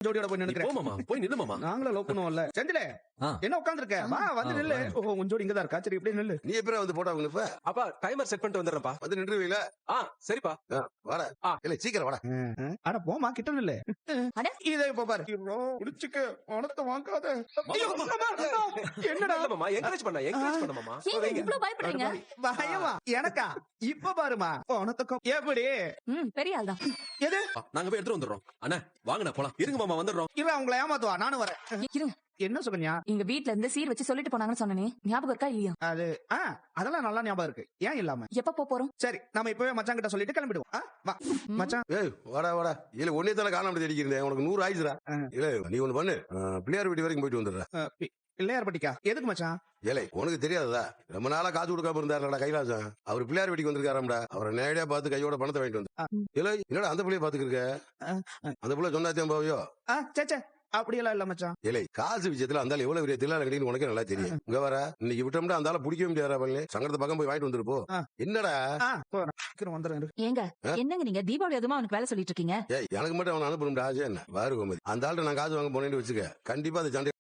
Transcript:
ஜோடியோட போய் நினைக்கிறேன். மாமா போய் நில்லு மாமா. நாங்களும் லவ் பண்ணுவோம்ல. செந்திலே என்ன உட்கார்ந்து இருக்க? வா வந்து நில்லு. ஓ உன் ஜோடி இங்கதான் இருக்கா? சரி இப்படியே நில்லு. நீ எப்ப வந்து போட்டோ இப்ப அப்பா டைமர் செட் பண்ணிட்டு வந்துடுறேன்ப்பா. வந்து நின்றுவீல? சரிப்பா. வாடா. இல்ல சீக்கிரம் வாடா. அட போமா கிட்ட நில்லு. இதை இப்ப பாரு. குடிச்சுக்க பணத்தை வாங்காத. என்னடா மாமா என்கரேஜ் பண்ண மாமா. இவ்ளோ பயப்படுறீங்க? பயமா எனக்கா? இப்ப பாருமா பணத்தை எப்படி பெரிய ஆள் தான். எது நாங்க போய் எடுத்துட்டு வந்துடுறோம். அண்ணா வாங்கண்ணா போலாம். இருங்க மாமா வந்துடுறோம். இல்ல உங்களை ஏமாத்துவா நானும் வரேன். இருங்க. என்ன சுகன்யா? எங்க வீட்ல இருந்து சீர் வச்சு சொல்லிட்டு போனாங்கன்னு சொன்னனே, ஞாபகம் இருக்கா இல்லையா? அது அதெல்லாம் நல்லா ஞாபகம் இருக்கு. ஏன் இல்லாம? எப்ப போறோம்? சரி நம்ம இப்பவே மச்சான் கிட்ட சொல்லிட்டு கிளம்பிடுவோம். வா மச்சான். ஏய் வாடா வாடா. இல்ல ஒன்னே தலை காணாம தேடிக்கிறேன். உனக்கு 100 ஆயிடுச்சுடா. இல்ல நீ ஒண்ணு பண்ணு. பிள்ளையார் வீட்டு வரைக்கும் போயிட்டு வந்துடுற. பிள்ளையார் பட்டிக்கா? எதுக்கு மச்சான்? ஏலே உனக்கு தெரியாததா? ரொம்ப நாளா காசு கொடுக்காம இருந்தாருடா கைலாசம். அவர் பிள்ளையார் வீட்டுக்கு வந்திருக்காராம்டா. அவரை நேரடியா பார்த்து கையோட பணத்தை வாங்கிட்டு வந்து. இல்ல என்னடா அந்த பிள்ளைய பாத்துக்கிருக்க? அந்த பிள்ளை சொன்னாத்தியம் போவியோ? சே அப்படியெல்லாம் இல்ல மச்சான். இல்லை காசு விஷயத்துல அந்த எவ்வளவு பெரிய தில்லால கட்டின்னு உனக்கே நல்லா தெரியும். இங்க வர இன்னைக்கு விட்டோம்னா அந்த பிடிக்கவே முடியாதா? பண்ணி சங்கடத்தை பக்கம் போய் வாங்கிட்டு வந்துருப்போ. என்னடா வந்துடுறேன். ஏங்க என்னங்க நீங்க தீபாவளி அதுமா அவனுக்கு வேலை சொல்லிட்டு இருக்கீங்க? எனக்கு மட்டும் அவன் அனுப்பணும் ஆசை என்ன? வாரு கோமதி அந்த ஆள்கிட்ட நான் காசு வாங்க போனேன்னு வச்சுக்க, கண்டிப்பா அந்த சண்டை